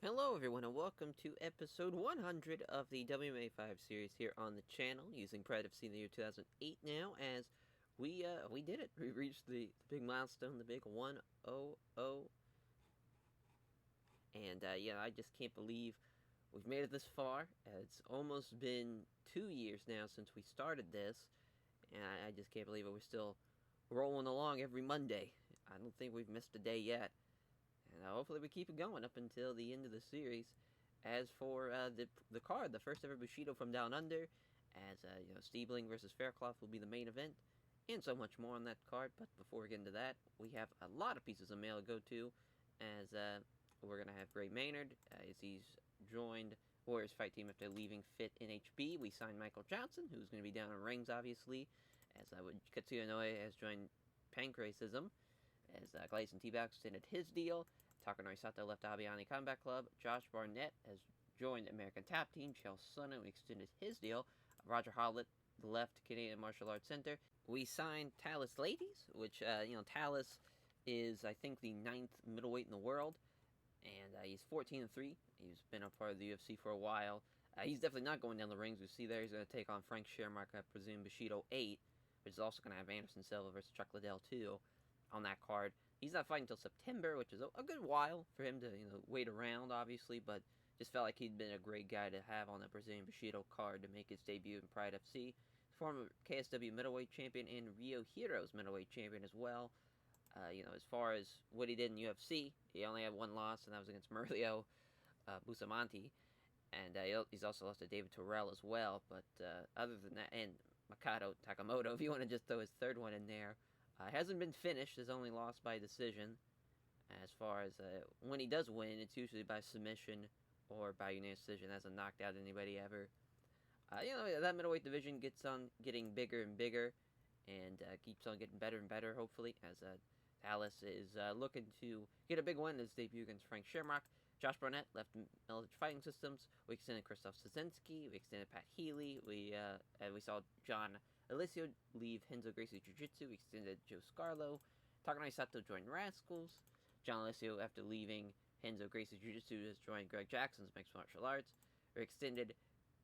Hello everyone and welcome to episode 100 of the WMMA 5 series here on the channel, using Pride FC in the year 2008 now, as we did it. We reached the big milestone, the big 100, and yeah, I just can't believe we've made it this far. It's almost been 2 years now since we started this, and I just can't believe it. We're still rolling along every Monday. I don't think we've missed a day yet. And hopefully we keep it going up until the end of the series. As for the card, the first ever Bushido from Down Under, as Stiebling versus Faircloth will be the main event, and so much more on that card. But before we get into that, we have a lot of pieces of mail to go to, as we're gonna have Gray Maynard as he's joined Warriors Fight Team after leaving Fit NHB. We signed Michael Johnson, who's going to be down in rings, obviously, as Katsuya Inoue has joined Pancracism, as Gleison T-Back extended his deal. Takanori Sato left Abiani Combat Club. Josh Barnett has joined American Tap Team. Chael Sonnen extended his deal. Roger Hollett left Canadian Martial Arts Center. We signed Talis Ladies, which, Talis is, I think, the 9th middleweight in the world, and he's 14-3. He's been a part of the UFC for a while. He's definitely not going down the rings. We see there he's going to take on Frank Shermark, I presume, Bushido 8, which is also going to have Anderson Silva versus Chuck Liddell 2 on that card. He's not fighting until September, which is a good while for him to wait around, obviously, but just felt like he'd been a great guy to have on the Brazilian Bushido card to make his debut in Pride FC. Former KSW middleweight champion and Rio Heroes middleweight champion as well. As far as what he did in UFC, he only had one loss, and that was against Murlio Bustamante, and he's also lost to David Terrell as well. But other than that, and Makoto Takamoto, if you want to just throw his third one in there, hasn't been finished. Is only lost by decision. As far as when he does win, it's usually by submission or by unanimous decision. Hasn't knocked out anybody ever. That middleweight division gets on getting bigger and bigger, and keeps on getting better and better, hopefully, as Talis is looking to get a big win in his debut against Frank Shermark. Josh Barnett left Military Fighting Systems. We extended Krzysztof Szynski. We extended Pat Healy. We saw John Alessio leave Henzo Gracie Jiu-Jitsu. We extended Joe Scarlo. Takanori Sato joined Rascals. John Alessio, after leaving Henzo Gracie Jiu-Jitsu, has joined Greg Jackson's Mixed Martial Arts. We extended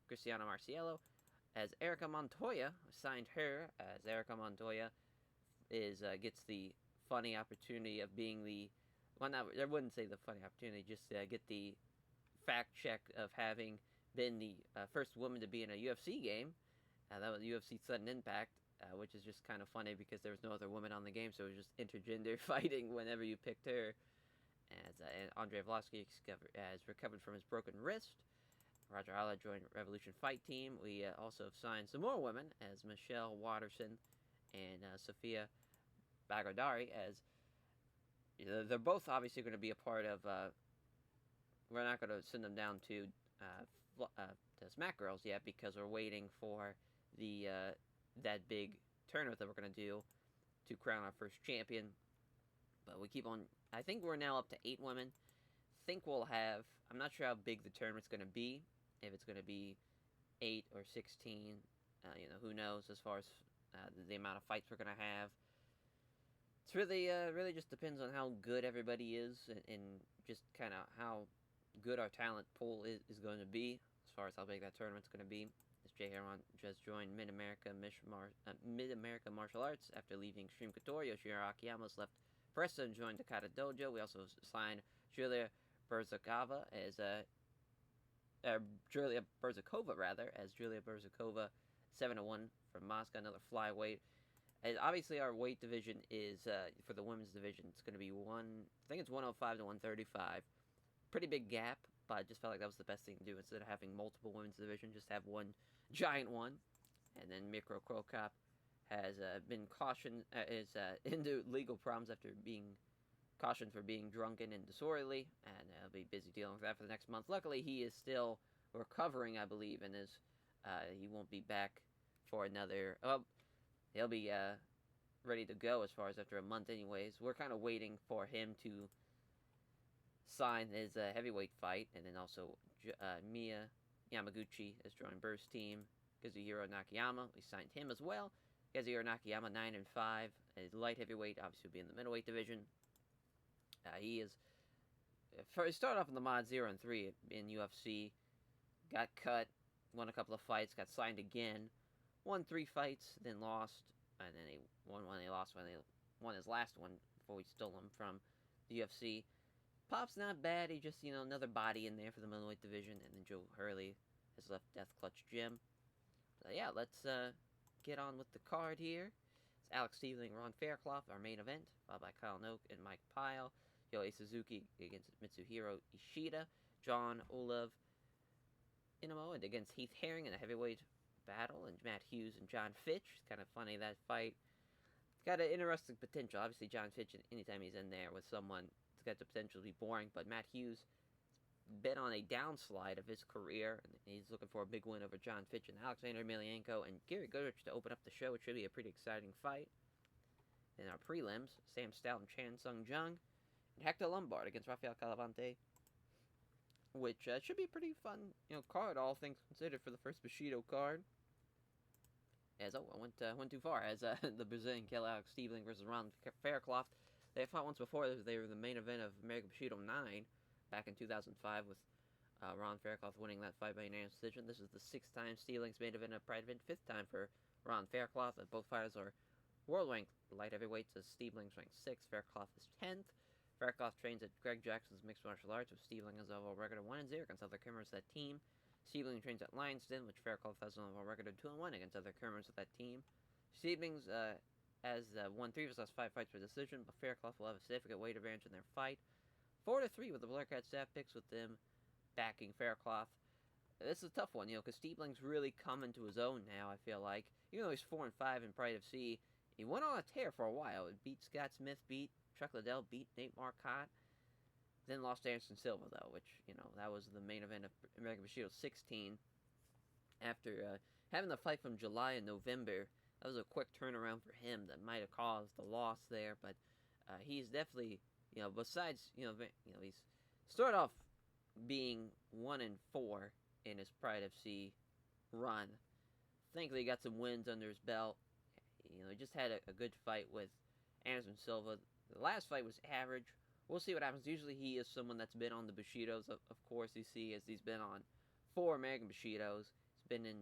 Cristiano Marciello, as Erica Montoya signed her, as Erica Montoya gets the funny opportunity of being the, well, not, I wouldn't say the funny opportunity, just get the fact check of having been the first woman to be in a UFC game. That was UFC Sudden Impact, which is just kind of funny because there was no other woman on the game, so it was just intergender fighting whenever you picked her. As and Andrei Vlasky has recovered from his broken wrist. Roger Hollett joined Revolution Fight Team. We also have signed some more women, as Michelle Watterson and Sophia Bagodari, as they're both obviously going to be a part of. We're not going to send them down to Smack Girls yet because we're waiting for the that big tournament that we're going to do to crown our first champion. But we keep on. I think we're now up to 8 women. Think we'll have. I'm not sure how big the tournament's going to be. If it's going to be 8 or 16, who knows as far as the amount of fights we're going to have. It's really just depends on how good everybody is, and just kind of how good our talent pool is going to be, as far as how big that tournament's going to be. As Jay Heron just joined Mid-America Martial Arts after leaving Extreme Couture. Yoshihiro Akiyama's left Presta and joined Takata Dojo. We also signed Julia Berzakova as Julia Berzakova, 7-1 from Moscow, another flyweight. And obviously, our weight division is, for the women's division, it's going to be I think it's 105 to 135. Pretty big gap, but I just felt like that was the best thing to do. Instead of having multiple women's division, just have one giant one. And then Mikro Krokop has been cautioned, is into legal problems after being cautioned for being drunken and disorderly, and he'll be busy dealing with that for the next month. Luckily, he is still recovering, I believe, and he won't be back for another. Well, he'll be ready to go as far as after a month, anyways. We're kind of waiting for him to sign his heavyweight fight, and then also Mia Yamaguchi has joined Burst Team. Kazuhiro Nakayama, we signed him as well. Kazuhiro Nakayama 9-5. His light heavyweight obviously will be in the middleweight division. He is he started off in the mod 0 and 3 in UFC, got cut, won a couple of fights, got signed again, won 3 fights, then lost, and then he won one, he lost one, he won his last one before we stole him from the UFC. Pop's not bad, he just, another body in there for the middleweight division, and then Joe Hurley has left Death Clutch Gym. So yeah, let's get on with the card here. It's Alex Stiebling, Ron Faircloth, our main event, followed by Kyle Noak and Mike Pyle. Suzuki against Mitsuhiro Ishida, John Olev Inamo, and against Heath Herring in a heavyweight battle, and Matt Hughes and John Fitch. It's kind of funny, that fight. It's got an interesting potential. Obviously, John Fitch, anytime he's in there with someone, it's got the potential to be boring, but Matt Hughes has been on a downslide of his career, and he's looking for a big win over John Fitch and Alexander Menenko and Gary Goodrich to open up the show. It should be a pretty exciting fight. In our prelims, Sam Stout and Chan Sung Jung, and Hector Lombard against Rafael, which should be a pretty fun, card, all things considered, for the first Bushido card. I went too far, as the Brazilian killer Alex Stiebling versus Ron Faircloth. They fought once before. They were the main event of American Bushido 9 back in 2005, with Ron Faircloth winning that fight by unanimous decision. This is the 6th time Stiebling's main event of Pride event, 5th time for Ron Faircloth. Both fighters are world-ranked light heavyweights, as Stiebling's ranked 6th, Faircloth is 10th. Faircloth trains at Greg Jackson's Mixed Martial Arts, with Stiebling has an overall record of 1-0 against other comers of that team. Stiebling trains at Lions Den, which Faircloth has an overall record of 2-1 against other comers of that team. Stiebling's has won 3 of his last 5 fights by decision, but Faircloth will have a significant weight advantage in their fight. 4-3 with the Blurcat staff picks, with them backing Faircloth. This is a tough one, because Stiebling's really coming to his own now, I feel like. Even though he's 4-5 in Pride FC, he went on a tear for a while. It beat Scott Smith, beat Chuck Liddell, beat Nate Marcotte, then lost Anderson Silva, though, which, that was the main event of American Bushido 16. After having the fight from July and November, that was a quick turnaround for him that might have caused the loss there, but he's definitely, besides, he's started off being 1-4 in his Pride FC run. Thankfully, he got some wins under his belt. He just had a good fight with Anderson Silva. The last fight was average. We'll see what happens. Usually he is someone that's been on the Bushidos, of course, you see, as he's been on 4 American Bushidos. He's been in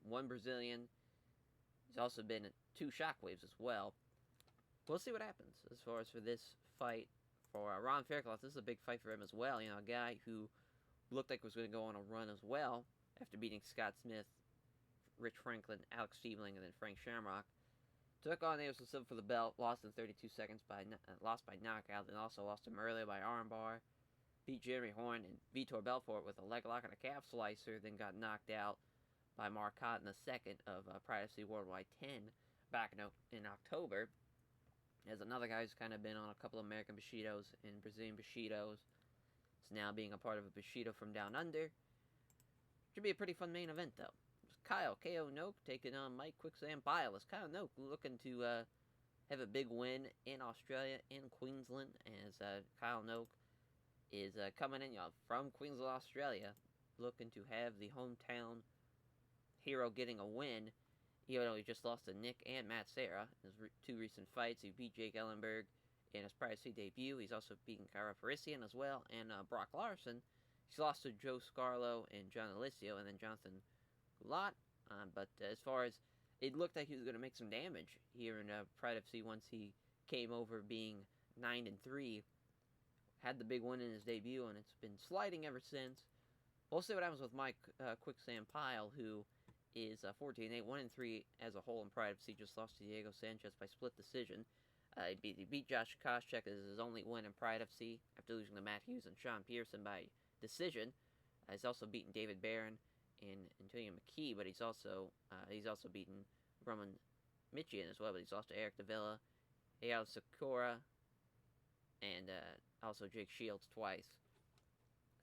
1 Brazilian. He's also been in 2 Shockwaves as well. We'll see what happens as far as for this fight for Ron Faircloth. This is a big fight for him as well. A guy who looked like was going to go on a run as well after beating Scott Smith, Rich Franklin, Alex Stiebling, and then Frank Shamrock. Took on Anderson Silva for the belt, lost in 32 seconds lost by knockout, and also lost him earlier by armbar. Beat Jeremy Horn and Vitor Belfort with a leg lock and a calf slicer, then got knocked out by Marcotte in the second of Pride FC Worldwide 10 back in October. As another guy who's kind of been on a couple of American Bushidos and Brazilian Bushidos. It's now being a part of a Bushido from down under. Should be a pretty fun main event, though. Kyle K.O. Noak taking on Mike Quicksand Biles. Kyle Noak looking to have a big win in Australia, in Queensland, as Kyle Noak is coming in from Queensland, Australia, looking to have the hometown hero getting a win, even though he just lost to Nick and Matt Serra in his 2 recent fights. He beat Jake Ellenberg in his Pride FC debut. He's also beaten Kyra Parisian as well, and Brock Larson. He's lost to Joe Scarlo and John Alicio, and then Jonathan Lot, but as far as it looked like he was going to make some damage here in Pride FC once he came over, being 9-3, had the big win in his debut, and it's been sliding ever since. We'll see what happens with Mike Quicksand Pyle, who is 14-8, 1-3 as a whole in Pride FC. Just lost to Diego Sanchez by split decision. He beat Josh Koscheck as his only win in Pride FC after losing to Matt Hughes and Sean Pearson by decision. He's also beaten David Barron and Antonio McKee, but he's also beaten Roman Michian as well, but he's lost to Eric Davila, Eyal Sakura, and also Jake Shields twice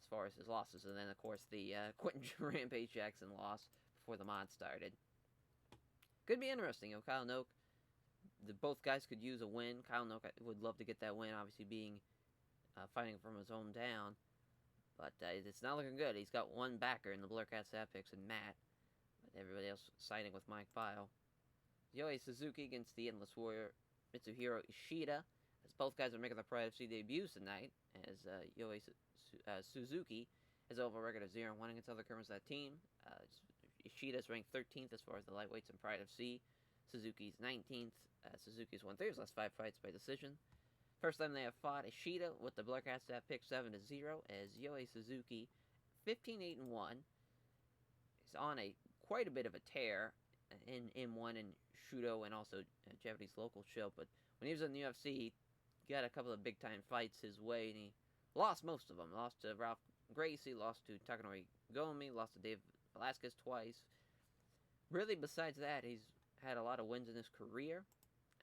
as far as his losses. And then, of course, the Quentin Rampage Jackson loss before the mod started. Could be interesting. Kyle Noak, both guys could use a win. Kyle Noak would love to get that win, obviously being fighting from his hometown. But it's not looking good. He's got 1 backer in the Blurcat Stat Picks and Matt. But everybody else siding with Mike Pyle. Suzuki against the Endless Warrior Mitsuhiro Ishida. as both guys are making their Pride FC debuts tonight, as Suzuki has over a record of 0-1 against other members of that team. Ishida is ranked 13th as far as the lightweights in Pride FC. Suzuki's 19th. Suzuki's won 3 of his last 5 fights by decision. First time they have fought, Ishida with the Black Hat Staff pick 7-0, as Suzuki 15-8-1 is on quite a bit of a tear in M1 and Shudo and also Japanese local show. But when he was in the UFC, he got a couple of big time fights his way, and he lost most of them. Lost to Ralph Gracie, lost to Takanori Gomi, lost to Dave Velasquez twice. Really, besides that, he's had a lot of wins in his career.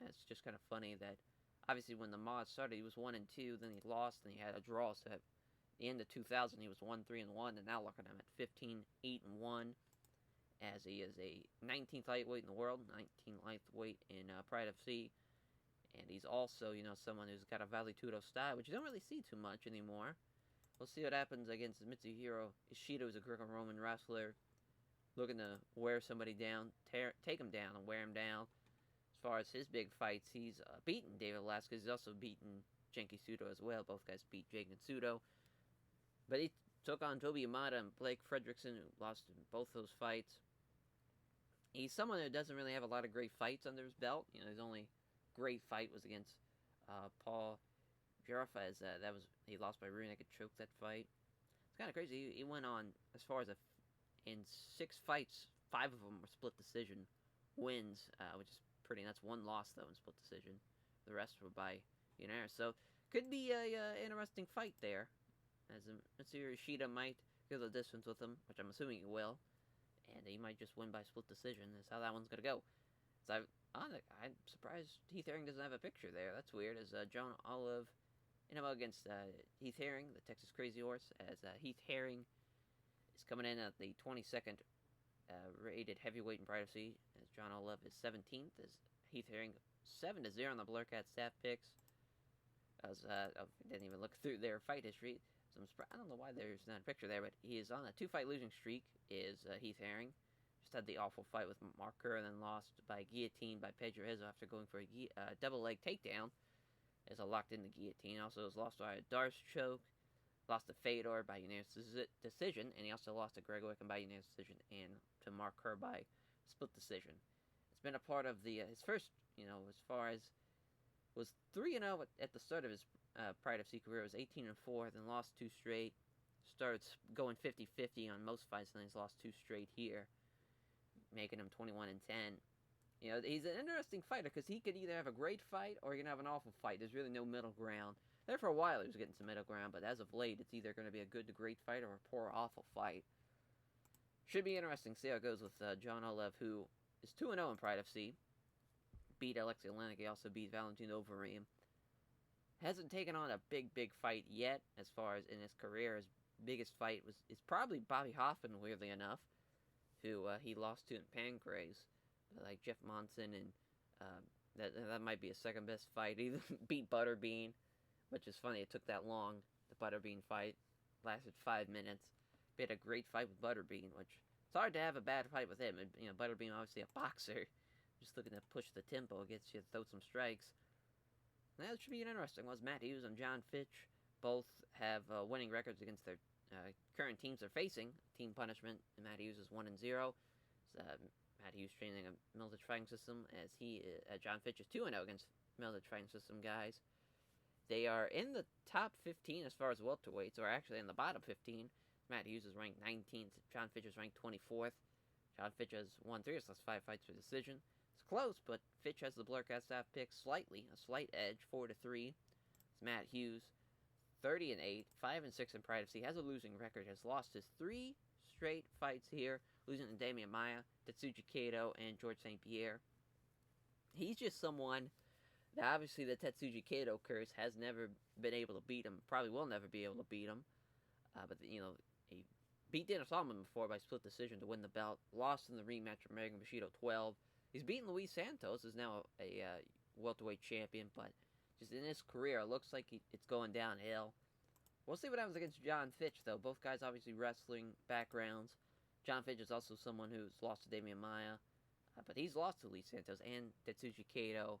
It's just kind of funny that obviously when the mod started, he was 1-2, then he lost, then he had a draw. So at the end of 2000, he was 1-3-1, and now look at him at 15-8-1, as he is a 19th lightweight in the world, 19th lightweight in Pride FC, and he's also, someone who's got a Valetudo style, which you don't really see too much anymore. We'll see what happens against Mitsuhiro Ishido, who's a Greco-Roman wrestler, looking to wear somebody down, take him down, and wear him down. As far as his big fights, he's beaten David Velasquez. He's also beaten Genki Sudo as well. Both guys beat Jake and Sudo. But he took on Tobi Yamada and Blake Fredrickson, who lost in both those fights. He's someone who doesn't really have a lot of great fights under his belt. His only great fight was against Paul Jarafa. He lost by rear naked choke that fight. It's kind of crazy. He went on, as far as in 6 fights, 5 of them were split decision wins, which is pretty nuts. 1 loss, though, in split decision. The rest were by unanimous. So, could be a interesting fight there, as Mitsuhiro Ishida might go the distance with him, which I'm assuming he will, and he might just win by split decision. Is how that one's going to go. So I'm surprised Heath Herring doesn't have a picture there. That's weird, as John Olev against Heath Herring, the Texas Crazy Horse, as Heath Herring is coming in at the 22nd rated heavyweight in Pride FC, as John Olev is 17th, as Heath Herring 7-0 on the Blur Cat staff picks. I didn't even look through their fight history, so I don't know why there's not a picture there, but he is on a 2-fight losing streak, is Heath Herring. Just had the awful fight with Mark Kerr, and then lost by guillotine by Pedro Hizo after going for a double leg takedown, as a locked in the guillotine. Also was lost by a Darce choke, lost to Fedor by unanimous decision, and he also lost to Greg Wickham by unanimous decision, and to Mark Kerr by split decision. It's been a part of his first, as far as, was 3-0 at the start of his Pride FC career. It was 18-4, then lost 2 straight. Started going 50-50 on most fights, and then he's lost 2 straight here, making him 21-10. He's an interesting fighter, because he could either have a great fight or he can have an awful fight. There's really no middle ground. There for a while he was getting some middle ground, but as of late, it's either going to be a good to great fight or a poor, awful fight. Should be interesting to see how it goes with John Olev, who is 2-0 in Pride FC. Beat Alexei Olenek. He also beat Valentino Overeem. Hasn't taken on a big fight yet, as far as in his career. His biggest fight is probably Bobby Hoffman, weirdly enough, who he lost to in Pancrase. Like Jeff Monson, and that might be his second best fight. He beat Butterbean, which is funny. It took that long. The Butterbean fight lasted 5 minutes. He had a great fight with Butterbean, which it's hard to have a bad fight with him. And, Butterbean obviously a boxer, just looking to push the tempo, gets you to throw some strikes. Now, that should be an interesting one. Matt Hughes and John Fitch both have winning records against their current teams they're facing. Team punishment, and Matt Hughes is 1-0. Matt Hughes training a military fighting system, as John Fitch is 2-0 against military fighting system guys. They are in the top 15 as far as welterweights, or actually in the bottom 15. Matt Hughes is ranked 19th. John Fitch is ranked 24th. John Fitch has won 3 of his last 5 fights for decision. It's close, but Fitch has the Blurcat staff pick a slight edge, 4-3. It's Matt Hughes, 30-8, 5-6 in Pride FC. Has a losing record. Has lost his 3 straight fights here, losing to Damian Maia, Tetsuji Kato, and George St. Pierre. He's just someone that obviously the Tetsuji Kato curse has never been able to beat him. Probably will never be able to beat him. But he beat Dana Solomon before by split decision to win the belt. Lost in the rematch from Megan Bushido 12. He's beaten Luis Santos, is now a welterweight champion, but just in his career, it looks like it's going downhill. We'll see what happens against John Fitch, though. Both guys obviously wrestling backgrounds. John Fitch is also someone who's lost to Damian Maia, but he's lost to Luis Santos and Tetsuji Kato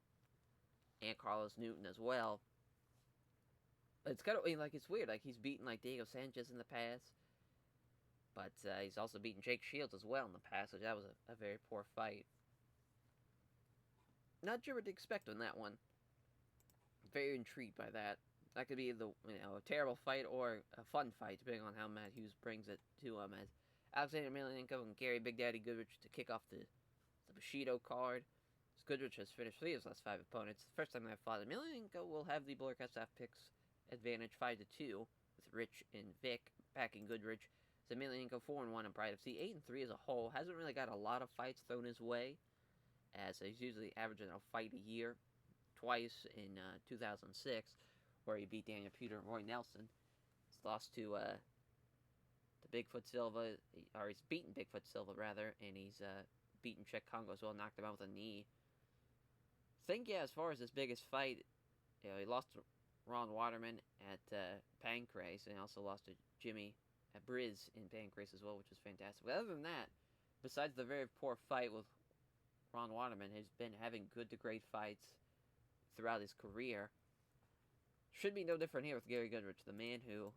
and Carlos Newton as well. It's kind of like it's weird. Like he's beaten like Diego Sanchez in the past, but he's also beaten Jake Shields as well in the past, which that was a very poor fight. Not sure what to expect on that one. Very intrigued by that. That could be a terrible fight or a fun fight, depending on how Matt Hughes brings it to him. As Alexander Menenko and Gary Big Daddy Goodrich to kick off the Bushido card. As Goodrich has finished 3 of his last 5 opponents. The first time they've fought, Menenko will have the Blurcast staff picks advantage 5-2, with Rich and Vic backing Goodrich. So Menenko 4-1 in Pride of C, 8-3 as a whole. Hasn't really got a lot of fights thrown his way, as he's usually averaging a fight a year. Twice in 2006, where he beat Daniel Puder and Roy Nelson. He's lost to Bigfoot Silva, or he's beaten Bigfoot Silva rather, and he's beaten Czech Congo as well, knocked him out with a knee. I think, yeah, as far as his biggest fight, he lost to Ron Waterman at Pancrase, and he also lost to Jimmy at Briz in Pancrase as well, which was fantastic. But other than that, besides the very poor fight with Ron Waterman, he's been having good to great fights throughout his career. Should be no different here with Gary Goodrich, the man who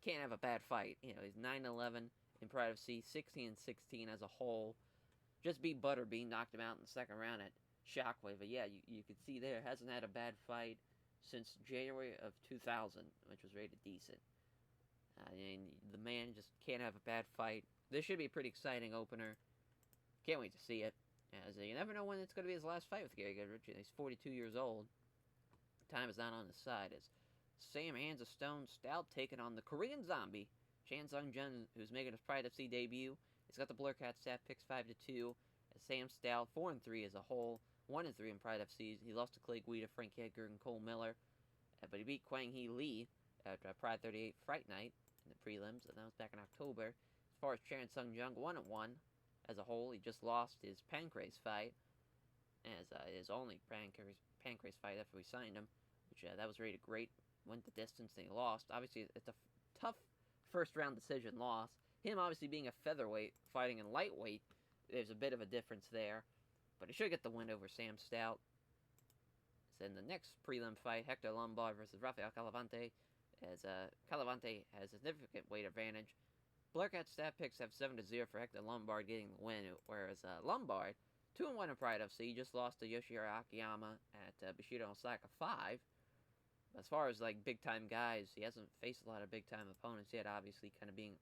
can't have a bad fight. He's 9-11 in Pride of C, 16-16 as a whole. Just beat Butterbean, knocked him out in the second round at Shockwave. But yeah, you can see there, hasn't had a bad fight since January of 2000, which was rated decent. The man just can't have a bad fight. This should be a pretty exciting opener. Can't wait to see it. As you never know when it's going to be his last fight with Gary Goodrich. He's 42 years old. Time is not on his side. As Sam Hands of Stone Stout taking on the Korean Zombie, Chan Sung Jun, who's making his Pride FC debut. He's got the Blurcat staff picks 5-2. As Sam Stout 4-3 as a whole, 1-3 in Pride FC. He lost to Clay Guida, Frank Edgar, and Cole Miller, but he beat Kwang Hee Lee at Pride 38 Fright Night in the prelims, and that was back in October. As far as Chan Sung Jung, 1-1. As a whole, he just lost his Pancrase fight, as his only Pancrase fight after we signed him, which that was rated great, went the distance, and he lost. Obviously, it's a tough first-round decision loss. Him obviously being a featherweight, fighting in lightweight, there's a bit of a difference there, but he should get the win over Sam Stout. Then the next prelim fight, Hector Lombard versus Rafael Calavante, as Calavante has a significant weight advantage. Blurcat stat picks have 7-0 for Hector Lombard getting the win, whereas Lombard, 2-1 in Pride FC, just lost to Yoshihiro Akiyama at Bushido and Osaka 5. As far as big-time guys, he hasn't faced a lot of big-time opponents yet, obviously kind of being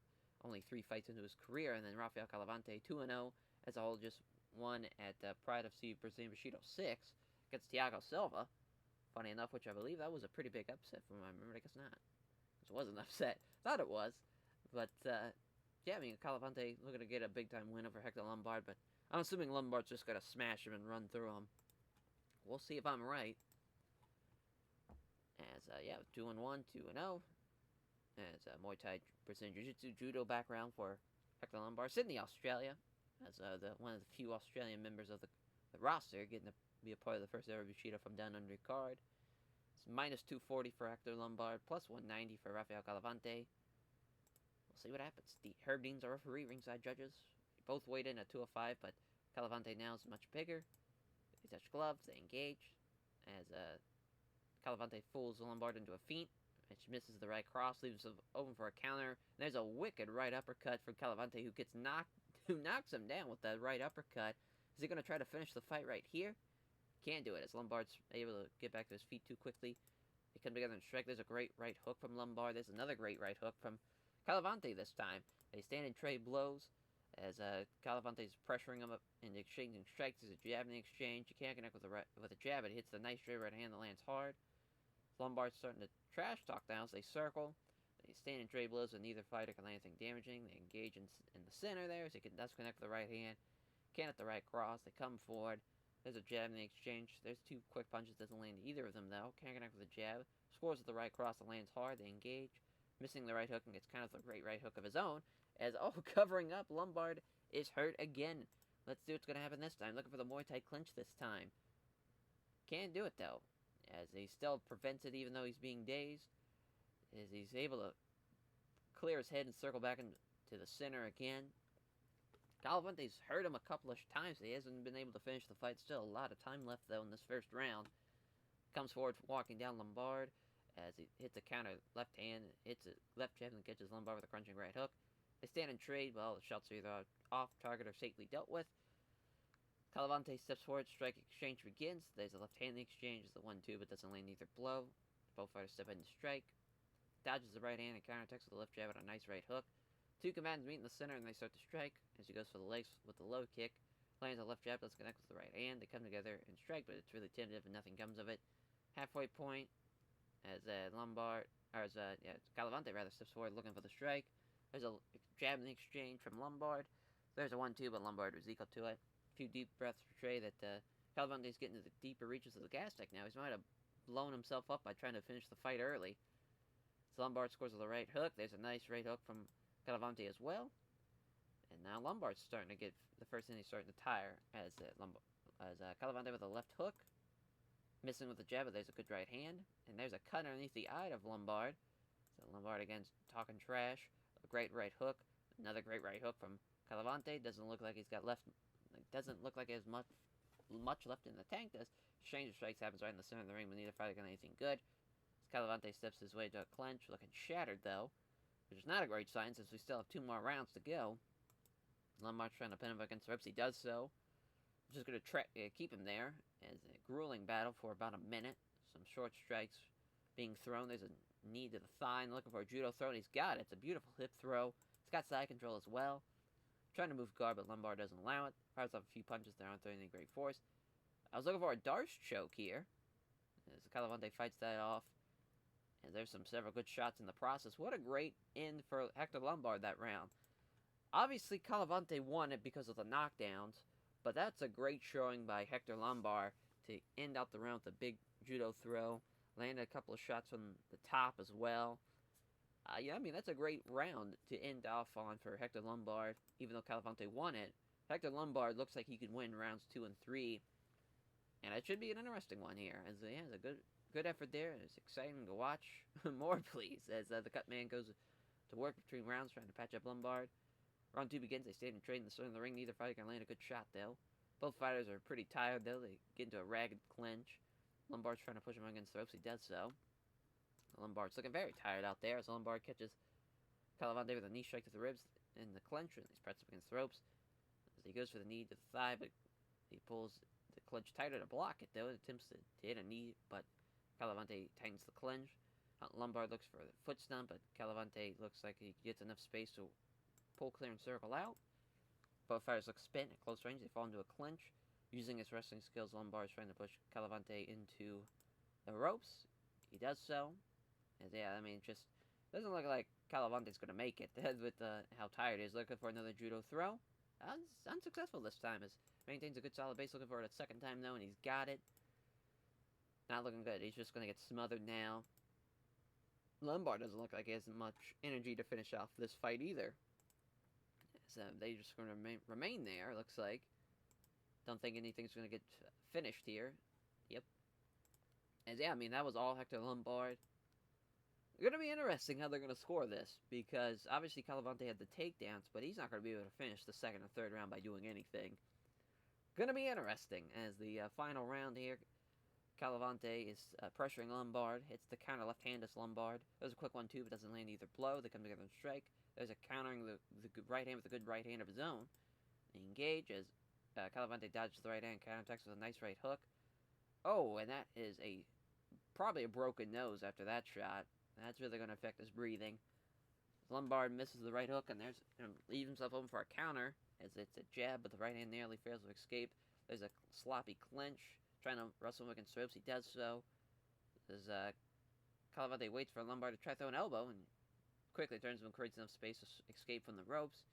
only 3 fights into his career. And then Rafael Calavante, 2-0 as a whole, just won at Pride FC Brazilian Bushido 6 against Thiago Silva. Funny enough, which I believe that was a pretty big upset from him. I remember, I guess not. It was an upset. Thought it was. But, yeah, Calavante looking to get a big-time win over Hector Lombard, but I'm assuming Lombard's just going to smash him and run through him. We'll see if I'm right. As, 2-1, 2-0. As Muay Thai, Brazilian Jiu-Jitsu, Judo background for Hector Lombard. Sydney, Australia, as one of the few Australian members of the roster, getting to be a part of the first ever Bushido from Down Under card. It's minus 240 for Hector Lombard, plus 190 for Rafael Calavante. We'll see what happens. The Herb Dean's our referee, ringside judges. They both weighed in at 205, but Calavante now is much bigger. They touch gloves, they engage, as Calavante fools Lombard into a feint, which misses the right cross, leaves him open for a counter. And there's a wicked right uppercut from Calavante, who knocks him down with that right uppercut. Is he going to try to finish the fight right here? Can't do it, as Lombard's able to get back to his feet too quickly. They come together and strike. There's a great right hook from Lombard. There's another great right hook from Calavante this time. They stand and trade blows, as Calavante's pressuring him up in the exchanging strikes. There's a jab in the exchange. You can't connect with a jab. It hits the nice straight right hand that lands hard. Lombard's starting to trash talk now as they circle. They stand and trade blows, and neither fighter can land anything damaging. They engage in the center there, so he does connect with the right hand. Can't hit the right cross. They come forward. There's a jab in the exchange. There's 2 quick punches. Doesn't land either of them, though. Can't connect with a jab. Scores with the right cross that lands hard. They engage. Missing the right hook, and gets kind of the great right hook of his own. As, covering up, Lombard is hurt again. Let's see what's going to happen this time. Looking for the Muay Thai clinch this time. Can't do it, though, as he still prevents it even though he's being dazed. As he's able to clear his head and circle back into the center again. Calavante's hurt him a couple of times. He hasn't been able to finish the fight. Still a lot of time left, though, in this first round. Comes forward, walking down Lombard, as he hits a counter left hand, hits a left jab, and catches Lombard with a crunching right hook. They stand and trade. Well, the shots are either off target or safely dealt with. Calavante steps forward, strike exchange begins. There's a left-hand exchange, it's the 1-2, but doesn't land either blow. Both fighters step in to strike. Dodges the right hand and counterattacks with a left jab and a nice right hook. Two combatants meet in the center and they start to strike. As he goes for the legs with the low kick, lands a left jab, doesn't connect with the right hand. They come together and strike, but it's really tentative and nothing comes of it. Halfway point, as Calavante steps forward looking for the strike. There's a jab in the exchange from Lombard. There's a 1-2, but Lombard was equal to it. Few deep breaths portray that Calavante's getting to the deeper reaches of the gas tank now. He might have blown himself up by trying to finish the fight early. So Lombard scores with a right hook. There's a nice right hook from Calavante as well. And now Lombard's starting to get the first thing he's starting to tire as Calavante with a left hook. Missing with the jab, but there's a good right hand. And there's a cut underneath the eye of Lombard. So Lombard again talking trash. A great right hook. Another great right hook from Calavante. Doesn't look like he's got left. Doesn't look like he has much left in the tank. Does exchange of strikes happens right in the center of the ring, but neither fighter got anything good. As Calavante steps his way to a clinch, looking shattered though, which is not a great sign since we still have 2 more rounds to go. Lombard's trying to pin him against the ropes. He does so. I'm just going to keep him there as a grueling battle for about a minute. Some short strikes being thrown. There's a knee to the thigh and looking for a judo throw, and he's got it. It's a beautiful hip throw. It's got side control as well. Trying to move guard, but Lombard doesn't allow it. Fires off a few punches that aren't throwing any great force. I was looking for a Darce choke here. As Calavante fights that off. And there's several good shots in the process. What a great end for Hector Lombard that round. Obviously, Calavante won it because of the knockdowns. But that's a great showing by Hector Lombard to end out the round with a big judo throw. Landed a couple of shots from the top as well. That's a great round to end off on for Hector Lombard, even though Calavante won it. Hector Lombard looks like he could win rounds 2 and 3, and it should be an interesting one here. As he has a good effort there, and it's exciting to watch. More, please, as the cut man goes to work between rounds, trying to patch up Lombard. Round 2 begins. They stand and trade in the center of the ring. Neither fighter can land a good shot, though. Both fighters are pretty tired, though. They get into a ragged clinch. Lombard's trying to push him against the ropes. He does so. Lombard's looking very tired out there as Lombard catches Calavante with a knee strike to the ribs in the clinch, and he's pressed up against the ropes. As he goes for the knee to the thigh, but he pulls the clinch tighter to block it, though. It attempts to hit a knee, but Calavante tightens the clinch. Lombard looks for the foot stomp, but Calavante looks like he gets enough space to pull clear and circle out. Both fighters look spent at close range. They fall into a clinch. Using his wrestling skills, Lombard is trying to push Calavante into the ropes. He does so. As, it just doesn't look like Calavante's going to make it with how tired he is. Looking for another judo throw. Unsuccessful this time as maintains a good solid base. Looking for it a second time, though, and he's got it. Not looking good. He's just going to get smothered now. Lombard doesn't look like he has much energy to finish off this fight either. So they're just going to remain there, looks like. Don't think anything's going to get finished here. Yep. As, that was all Hector Lombard. It's going to be interesting how they're going to score this, because obviously Calavante had the takedowns, but he's not going to be able to finish the second or third round by doing anything. Going to be interesting as the final round here. Calavante is pressuring Lombard, hits the counter left hand as Lombard. There's a quick 1-2, but doesn't land either blow. They come together and strike. There's a countering the good right hand with a good right hand of his own. They engage as Calavante dodges the right hand, counterattacks with a nice right hook. Oh, and that is probably a broken nose after that shot. That's really going to affect his breathing. Lombard misses the right hook and leaves himself open for a counter as it's a jab, but the right hand nearly fails to escape. There's a sloppy clinch, trying to wrestle him against ropes. He does so. As Calavante waits for Lombard to try to throw an elbow and quickly turns him and creates enough space to escape from the ropes.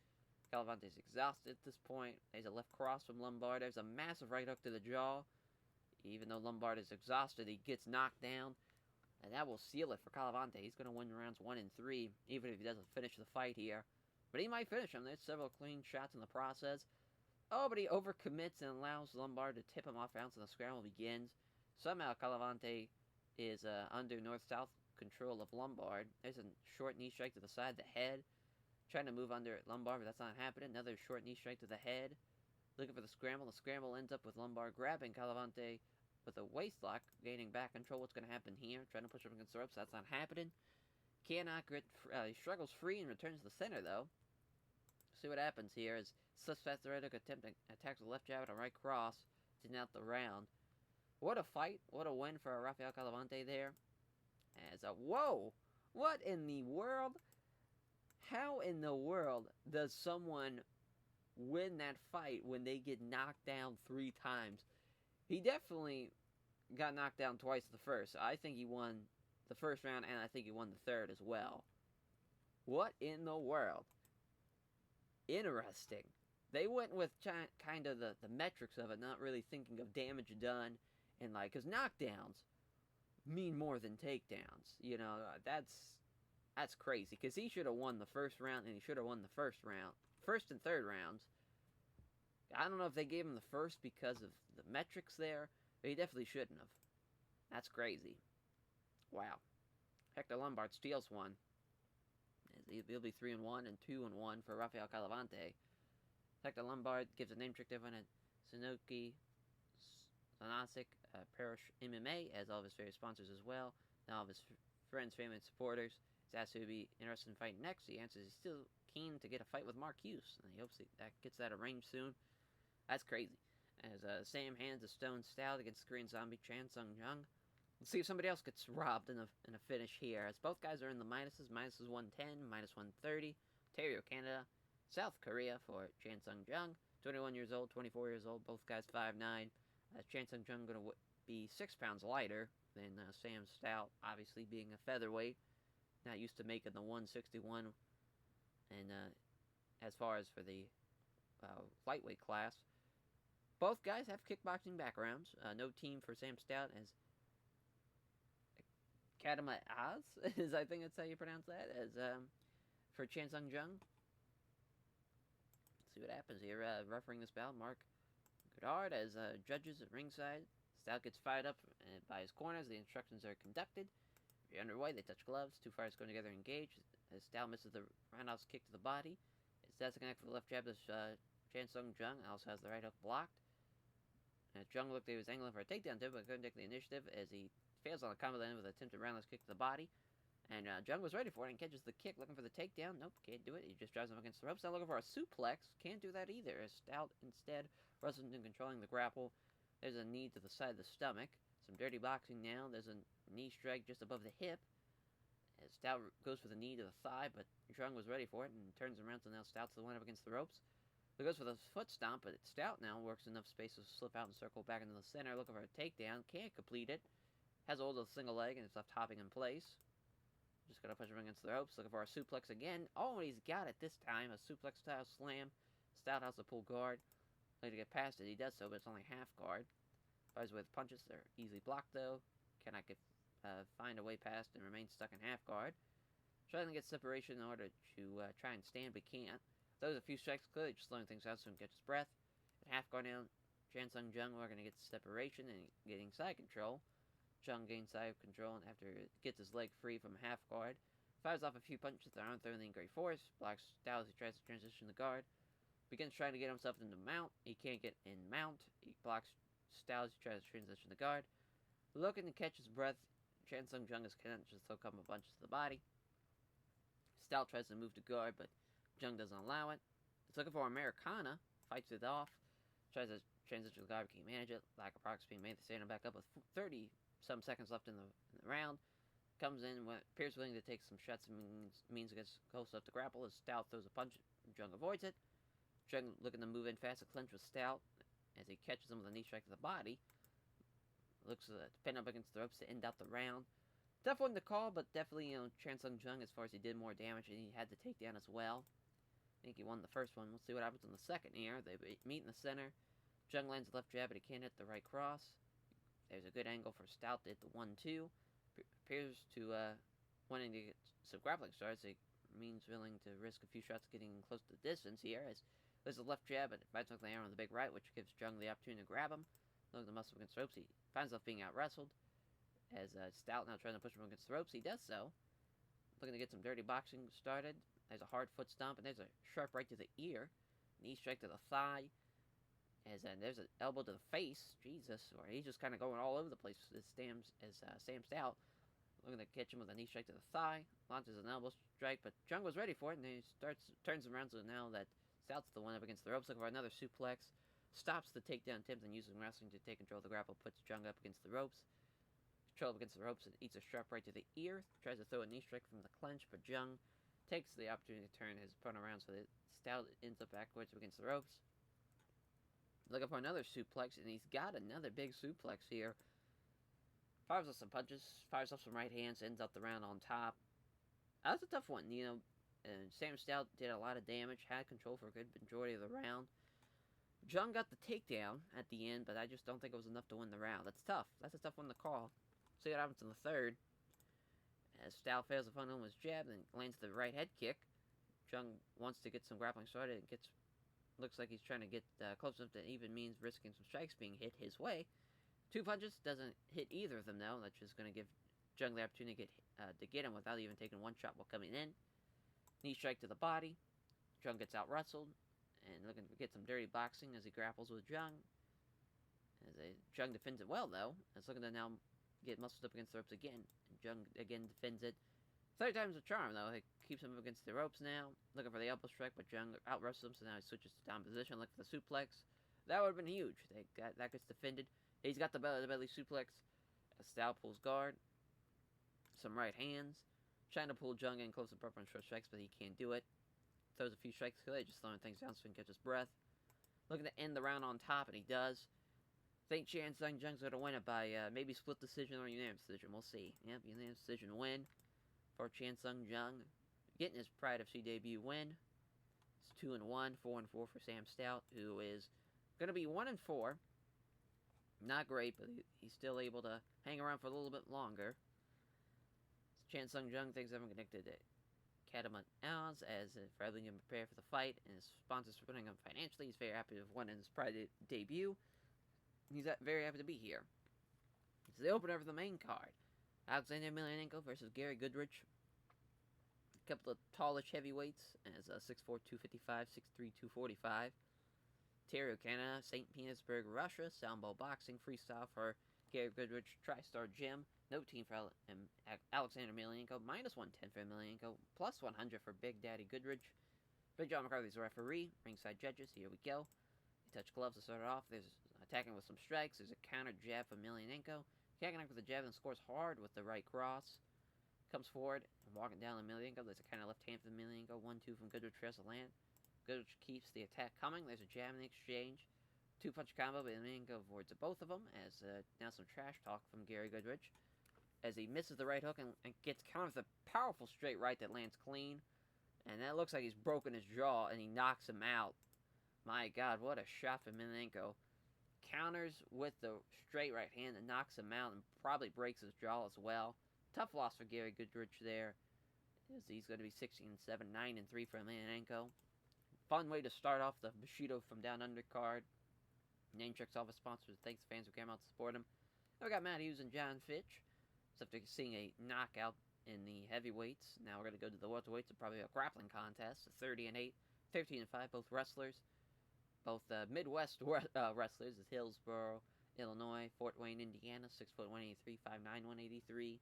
Calavante's exhausted at this point. There's a left cross from Lombard. There's a massive right hook to the jaw. Even though Lombard is exhausted, he gets knocked down. And that will seal it for Calavante. He's going to win rounds 1 and 3, even if he doesn't finish the fight here. But he might finish him. There's several clean shots in the process. Oh, but he overcommits and allows Lombard to tip him off rounds, and the scramble begins. Somehow Calavante is under north-south control of Lombard. There's a short knee strike to the side of the head. Trying to move under Lombard, but that's not happening. Another short knee strike to the head. Looking for the scramble. The scramble ends up with Lombard grabbing Calavante with a waist lock, gaining back control. What's going to happen here? Trying to push him against the ropes. That's not happening. Cannot get. He struggles free and returns to the center, though. See what happens here as slips past the right hook, attacks the left jab with a right cross, to out the round. What a fight. What a win for Rafael Calavante there. As a, whoa! What in the world? How in the world does someone win that fight when they get knocked down 3 times? He definitely got knocked down twice the first. I think he won the first round, and I think he won the third as well. What in the world? Interesting. They went with kind of the metrics of it, not really thinking of damage done, and like, because knockdowns mean more than takedowns. You know, that's crazy, because he should have won the first round, and he should have won the first and third rounds. I don't know if they gave him the first because of the metrics there, but he definitely shouldn't have. That's crazy. Wow. Hector Lombard steals one. He'll be 3-1 and 2-1 for Rafael Calavante. Hector Lombard gives a name trick to everyone at Suzuki, Sanasik, Parish MMA, as all of his favorite sponsors as well. Now all of his friends, family, and supporters. He's asked who would be interested in fighting next. He answers he's still keen to get a fight with Mark Hughes, and he hopes that gets that arranged soon. That's crazy. As Sam hands a stone Stout against the Korean zombie Chan Sung-jung. Let's see if somebody else gets robbed in a finish here, as both guys are in the minuses. Minuses 110, minus 130. Ontario, Canada. South Korea for Chan Sung-jung. 21 years old, 24 years old. Both guys 5'9". Chan Sung-jung going to be 6 pounds lighter than Sam Stout, obviously being a featherweight. Not used to making the 161. And as far as for the lightweight class, both guys have kickboxing backgrounds. No team for Sam Stout, as Kadama Az, I think that's how you pronounce that, as for Chan Sung-jung. Let's see what happens here. Refereeing this bout, Mark Goodrich, as judges at ringside. Stout gets fired up by his corners. The instructions are conducted. You're underway, they touch gloves. 2 fighters go together, engage. As Stout misses the roundhouse kick to the body. Stout to connect for the left jab. As Chan Sung-jung also has the right hook blocked. Zhong looked like he was angling for a takedown tip, but couldn't take the initiative as he fails on a combo land with an attempted roundhouse kick to the body. And Zhong was ready for it and catches the kick, looking for the takedown. Nope, can't do it. He just drives him against the ropes. Now looking for a suplex. Can't do that either, as Stout instead wrestling and controlling the grapple. There's a knee to the side of the stomach. Some dirty boxing now. There's a knee strike just above the hip. As Stout goes for the knee to the thigh, but Zhong was ready for it and turns around, so now Stout's the one up against the ropes. He goes for the foot stomp, but Stout now works enough space to slip out and circle back into the center, looking for a takedown. Can't complete it. Has a hold of the single leg and is left hopping in place. Just gonna push him against the ropes, looking for a suplex again. Oh, and he's got it this time. A suplex style slam. Stout has to pull guard. Like to get past it, he does so, but it's only half guard. Fires with punches, they're easily blocked though. Cannot find a way past and remains stuck in half guard. Trying to get separation in order to try and stand, but can't. Those a few strikes, clearly just slowing things out so he can catch his breath. At half guard now, Chan Sung-jung are going to get separation and getting side control. Zhong gains side control and after it gets his leg free from half guard. Fires off a few punches that aren't throwing in great force. Blocks Stout as he tries to transition the guard. Begins trying to get himself into mount. He can't get in mount. He blocks Stout as he tries to transition the guard. Looking to catch his breath, Chan Sung-jung is content to throw a couple of punches to the body. Stout tries to move to guard, but Zhong doesn't allow it. He's looking for Americana. Fights it off. Tries to transition the guard, but can't manage it. Lack of progress being made. They stand him back up with 30-some seconds left in the round. Comes in, appears willing to take some shots and means against close up to grapple as Stout throws a punch. Zhong avoids it. Zhong looking to move in fast to clinch with Stout as he catches him with a knee strike to the body. Looks to pin up against the ropes to end out the round. Tough one to call, but definitely, Chan Sung-jung, as far as he did more damage, and he had the takedown as well. I think he won the first one. We'll see what happens in the second here. They meet in the center. Zhong lands the left jab, but he can't hit the right cross. There's a good angle for Stout to hit the 1-2. Appears to wanting to get some grappling starts. He means willing to risk a few shots getting close to the distance here. As there's a left jab, but bites off the arm on the big right, which gives Zhong the opportunity to grab him. Looking the muscle against the ropes. He finds himself being out-wrestled. As Stout now trying to push him against the ropes, he does so. Looking to get some dirty boxing started. There's a hard foot stomp, and there's a sharp right to the ear. Knee strike to the thigh. As there's an elbow to the face, Jesus, or he's just kind of going all over the place as Sam Stout looking to catch him with a knee strike to the thigh, launches an elbow strike, but Zhong was ready for it, and he turns around, so now that Stout's the one up against the ropes, looking for another suplex, stops the takedown attempt, and using wrestling to take control of the grapple, puts Zhong up against the ropes, control up against the ropes, and eats a strap right to the ear, tries to throw a knee strike from the clinch, but Zhong takes the opportunity to turn his opponent around, so that Stout ends up backwards against the ropes, looking for another suplex, and he's got another big suplex here. Fires off some punches, fires off some right hands, ends up the round on top. That was a tough one, you know. Sam Stout did a lot of damage, had control for a good majority of the round. Zhong got the takedown at the end, but I just don't think it was enough to win the round. That's tough. That's a tough one to call. See what happens in the third. As Stout fails to funnel his jab and lands the right head kick. Zhong wants to get some grappling started and looks like he's trying to get close enough to even means risking some strikes being hit his way. 2 punches doesn't hit either of them, though. That's just going to give Zhong the opportunity to get him without even taking one shot while coming in. Knee strike to the body. Zhong gets out wrestled and looking to get some dirty boxing as he grapples with Zhong. Zhong defends it well, though. It's looking to now get muscled up against the ropes again. And Zhong again defends it. Third time's a charm, though. It keeps him up against the ropes now. Looking for the elbow strike, but Zhong out wrestles him, so now he switches to down position, looking for the suplex. That would have been huge. That gets defended. He's got the belly suplex. Stout pulls guard. Some right hands. Trying to pull Zhong in close and proper on short strikes, but he can't do it. Throws a few strikes clear, just slowing things down so he can catch his breath. Looking to end the round on top, and he does. Think Chan Sung Jung's going to win it by maybe split decision or unanimous decision. We'll see. Yep, unanimous decision win for Chan Sung Jung. Getting his Pride FC debut win. It's 2-1, 4-4 for Sam Stout, who is going to be 1-4. Not great, but he's still able to hang around for a little bit longer. Chan Sung Jung thinks I'm connected to Catamount Oz as Bradley can prepare for the fight, and his sponsors supporting him financially. He's very happy to have won in his private debut. He's very happy to be here. It's the opener of the main card. Alexander Menenko versus Gary Goodrich. A couple of tallish heavyweights as 6'4", 255, 6'3", 245. Ontario, Canada, St. Petersburg, Russia, Sambo Boxing, freestyle for Gary Goodrich, TriStar Gym, no team for Alexander Emelianenko, -110 for Emelianenko, +100 for Big Daddy Goodrich. Big John McCarthy's the referee, ringside judges, here we go. They touch gloves to start it off, there's attacking with some strikes, there's a counter jab from Emelianenko, can't connect with the jab and scores hard with the right cross. Comes forward and walking down Emelianenko, there's a kind of left hand from Emelianenko, 1-2 from Goodrich, tries to land. Goodrich keeps the attack coming. There's a jab in the exchange. 2-punch combo, but Menenko avoids both of them. As now some trash talk from Gary Goodrich. As he misses the right hook and gets countered with a powerful straight right that lands clean. And that looks like he's broken his jaw and he knocks him out. My God, what a shot from Menenko. Counters with the straight right hand and knocks him out and probably breaks his jaw as well. Tough loss for Gary Goodrich there. As he's going to be 16-7, 9-3 for Menenko. Fun way to start off the Bushido from Down Under card. Name checks all the sponsors. Thanks to fans who came out to support him. Then we got Matt Hughes and John Fitch. So after seeing a knockout in the heavyweights, now we're going to go to the welterweights. It's probably a grappling contest. 30-8, 13-5, both wrestlers. Both Midwest wrestlers. It's Hillsboro, Illinois, Fort Wayne, Indiana. 6'1", 183, 5'9", 183.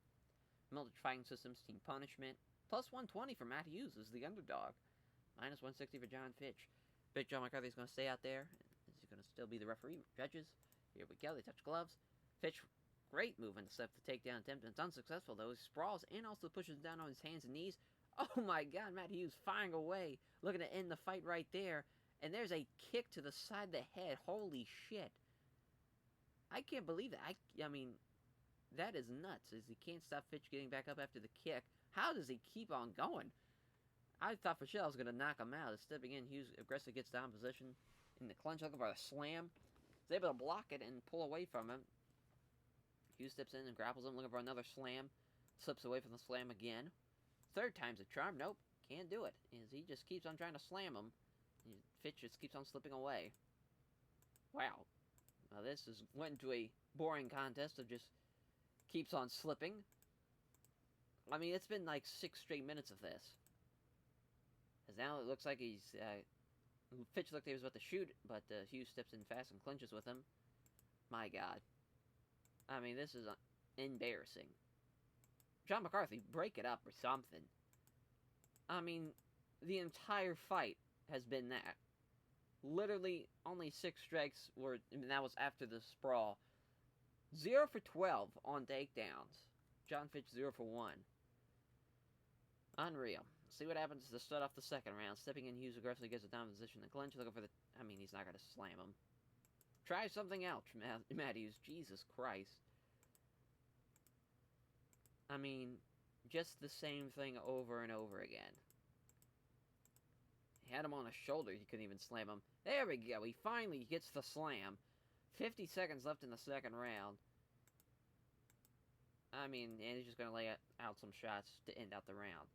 Military Fighting Systems, Team Punishment. +120 for Matt Hughes as the underdog. -160 for John Fitch. Big John McCarthy's going to stay out there. He's going to still be the referee. Judges. Here we go. They touch gloves. Fitch, great move in the step to takedown attempt. It's unsuccessful, though. He sprawls and also pushes down on his hands and knees. Oh, my God. Matt Hughes firing away. Looking to end the fight right there. And there's a kick to the side of the head. Holy shit. I can't believe that. I mean, that is nuts. As he can't stop Fitch getting back up after the kick. How does he keep on going? I thought for sure I was going to knock him out. Stepping in, Hughes aggressively gets down position in the clinch, looking for a slam. He's able to block it and pull away from him. Hughes steps in and grapples him, looking for another slam. Slips away from the slam again. Third time's a charm. Nope, can't do it. As he just keeps on trying to slam him. Fitch just keeps on slipping away. Wow. Now this went into a boring contest of just keeps on slipping. I mean, it's been like 6 straight minutes of this. As now it looks like he's Fitch looked like he was about to shoot, but Hughes steps in fast and clinches with him. My God. I mean, this is embarrassing. John McCarthy, break it up or something. I mean, the entire fight has been that. Literally, only 6 strikes were, and that was after the sprawl. 0 for 12 on takedowns. John Fitch 0 for 1. Unreal. See what happens to start off the second round. Stepping in, Hughes aggressively gets a down position in the clinch, looking for the... I mean, he's not going to slam him. Try something else, Matt Hughes. Jesus Christ. I mean, just the same thing over and over again. He had him on his shoulder. He couldn't even slam him. There we go. He finally gets the slam. 50 seconds left in the second round. I mean, and he's just going to lay out some shots to end out the round.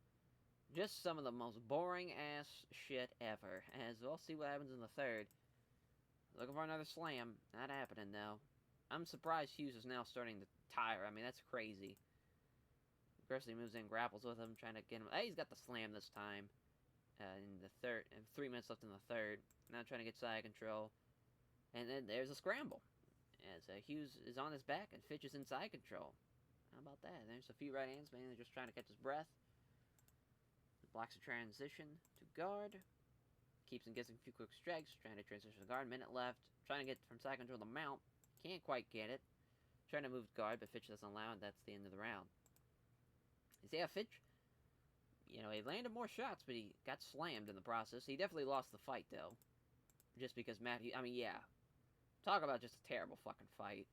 Just some of the most boring-ass shit ever. As we'll see what happens in the third. Looking for another slam. Not happening, though. I'm surprised Hughes is now starting to tire. I mean, that's crazy. Aggressively moves in, grapples with him, trying to get him. Hey, he's got the slam this time. In the third, and 3 minutes left in the third. Now trying to get side control. And then there's a scramble. As Hughes is on his back and Fitch is in side control. How about that? There's a few right hands, mainly just trying to catch his breath. Blocks a transition to guard. Keeps him guessing a few quick strikes. Trying to transition to guard. Minute left. Trying to get from side control to mount. Can't quite get it. Trying to move guard, but Fitch doesn't allow it. That's the end of the round. You see how Fitch... You know, he landed more shots, but he got slammed in the process. He definitely lost the fight, though. Just because I mean, yeah. Talk about just a terrible fucking fight.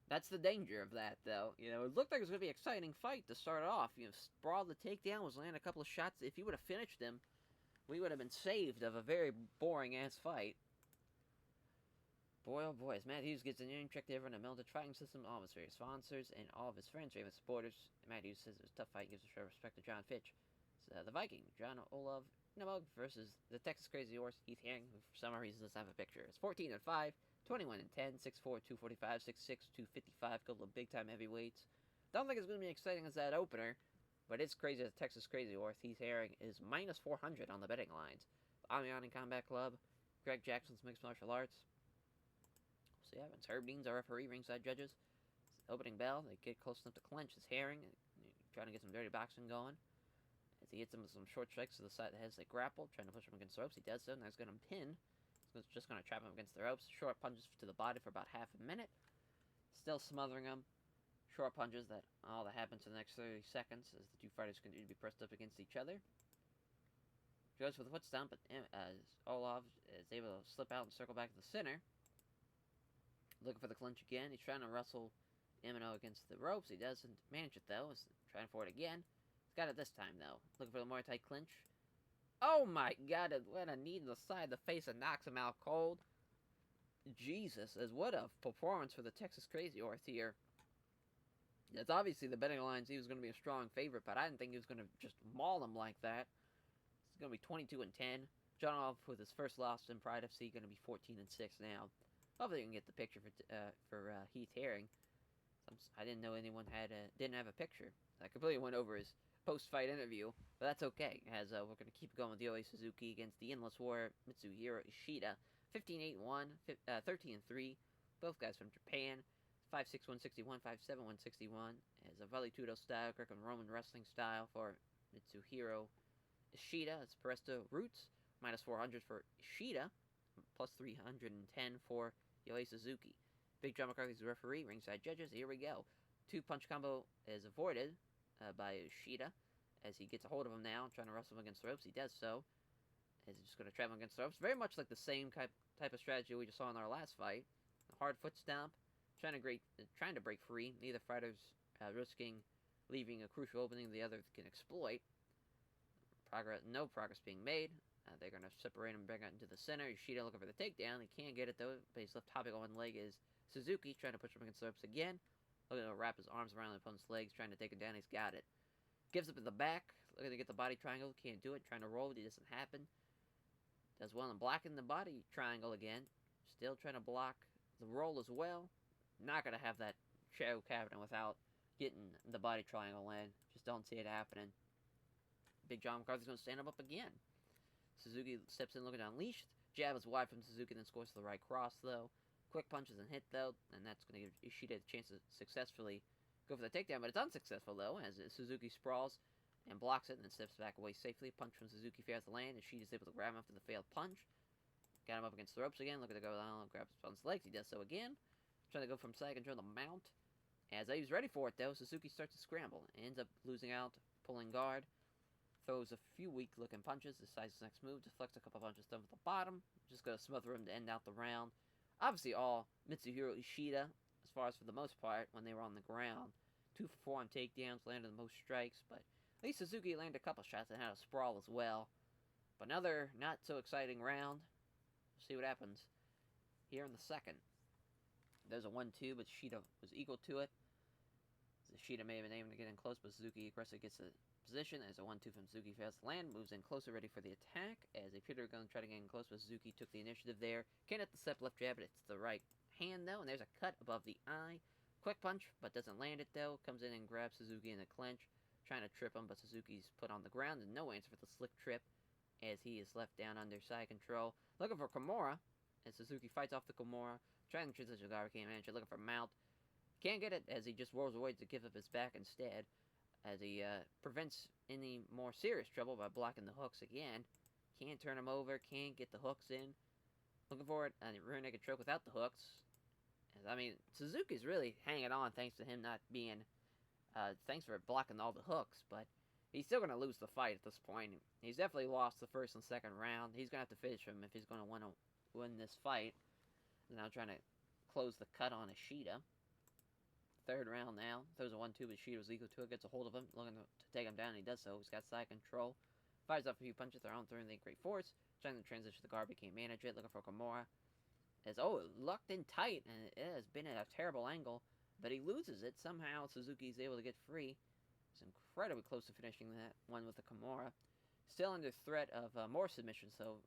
That's the danger of that, though. You know, it looked like it was going to be an exciting fight to start off. You know, Sprawl the takedown, was landing a couple of shots. If he would have finished him, we would have been saved of a very boring-ass fight. Boy, oh boy, as Matt Hughes gets an in, check to everyone in the military fighting system, all of his favorite sponsors, and all of his friends, favorite supporters. Matt Hughes says it was a tough fight, gives a show of respect to John Fitch. The Viking, John Olev, versus the Texas Crazy Horse, Heath, who for some reason doesn't have a picture. It's 14-5, 21-10, 6'4", 245, 6'6", 255, couple of big-time heavyweights. Don't think it's going to be exciting as that opener, but it's crazy as Texas Crazy Horse. Heath Herring is minus 400 on the betting lines. Amion in Combat Club, Greg Jackson's Mixed Martial Arts. See what happens. Herb Dean's our referee, ringside judges. Opening bell, they get close enough to clinch his Herring, trying to get some dirty boxing going. As he hits him with some short strikes to the side of the head as they grapple, trying to push him against the ropes. He does so, and that's going to pin. He's just going to trap him against the ropes. Short punches to the body for about half a minute. Still smothering him. Short punches that all that happens in the next 30 seconds as the two fighters continue to be pressed up against each other. Goes for the foot stomp, but Olev is able to slip out and circle back to the center. Looking for the clinch again. He's trying to wrestle Imino against the ropes. He doesn't manage it, though. He's trying for it again. He's got it this time, though. Looking for the Muay Thai clinch. Oh, my God. What a knee to the side of the face and knocks him out cold. Jesus. What a performance for the Texas Crazy Horse here. It's obviously the betting lines. He was going to be a strong favorite, but I didn't think he was going to just maul him like that. It's going to be 22-10. John Olev with his first loss in Pride FC, going to be 14-6 now. Hopefully you can get the picture for Heath Herring. I didn't know anyone didn't have a picture. I completely went over his post-fight interview, but that's okay, as we're going to keep going with Yosuke Suzuki against the Endless Warrior Mitsuhiro Ishida. 15-8-1, 13-3, both guys from Japan. 5'6", 161, 5'7", 161. As a Vale-Tudo style, Greco-Roman wrestling style for Mitsuhiro Ishida. It's Presto Roots, minus 400 for Ishida, plus 310 for Yosuke Suzuki. Big John McCarthy's the referee, ringside judges. Here we go. 2-punch combo is avoided by Ishida as he gets a hold of him now, trying to wrestle him against the ropes. He does so. As he's just going to trap him against the ropes. Very much like the same type of strategy we just saw in our last fight. A hard foot stomp, trying to break free. Neither fighter's risking leaving a crucial opening the other can exploit. No progress being made. They're going to separate him, bring it into the center. Ishida looking for the takedown. He can't get it, though, but he's left hopping on one leg is Suzuki, trying to push him against the ropes again. Looking to wrap his arms around the opponent's legs, trying to take him down. He's got it. Gives up in the back. Looking to get the body triangle. Can't do it. Trying to roll, but it doesn't happen. Does well in blocking the body triangle again. Still trying to block the roll as well. Not going to have that choke happening without getting the body triangle in. Just don't see it happening. Big John McCarthy's going to stand him up again. Suzuki steps in looking to unleash. Jab is wide from Suzuki, then scores to the right cross, though. Quick punches and hit, though, and that's going to give Ishida a chance to successfully go for the takedown, but it's unsuccessful, though, as Suzuki sprawls and blocks it and then steps back away safely. Punch from Suzuki fails to land, and Ishida's able to grab him after the failed punch. Got him up against the ropes again, looking to go down, grabs on his legs. He does so again. Trying to go from side control to mount. As he's ready for it, though, Suzuki starts to scramble. Ends up losing out, pulling guard. Throws a few weak-looking punches. Decides his next move. Deflects a couple punches down at the bottom. Just going to smother him to end out the round. Obviously, all Mitsuhiro Ishida, as far as for the most part, when they were on the ground. 2 for 4 on takedowns, landed the most strikes. But at least Suzuki landed a couple shots and had a sprawl as well. But another not-so-exciting round. We'll see what happens here in the second. There's a 1-2, but Ishida was equal to it. Ishida may have been able to get in close, but Suzuki aggressively gets the position. As a 1-2 from Suzuki fails to land, moves in closer, ready for the attack. As a Peter going to try to get in close, but Suzuki took the initiative there. Can't hit the step left jab, but it's the right hand, though. And there's a cut above the eye. Quick punch, but doesn't land it, though. Comes in and grabs Suzuki in the clinch. Trying to trip him, but Suzuki's put on the ground. And no answer for the slick trip, as he is left down under side control. Looking for Kimura, as Suzuki fights off the Kimura. Trying to transition to Gari, can't manage it. Looking for mount. Can't get it, as he just rolls away to give up his back instead. As he prevents any more serious trouble by blocking the hooks again. Can't turn him over. Can't get the hooks in. Looking for it. And rear naked choke without the hooks. As, I mean, Suzuki's really hanging on thanks to him not being... thanks for blocking all the hooks. But he's still going to lose the fight at this point. He's definitely lost the first and second round. He's going to have to finish him if he's going to win this fight. Now trying to close the cut on Ishida. Third round now. Throws a 1-2, but Ishida was equal to it. Gets a hold of him, looking to take him down. He does so. He's got side control. Fires off a few punches. They're on through the great force. Trying to transition the guard, but can't manage it. Looking for Kimura. As, locked in tight, and it has been at a terrible angle. But he loses it. Somehow Suzuki's able to get free. He's incredibly close to finishing that one with the Kimura. Still under threat of more submissions, so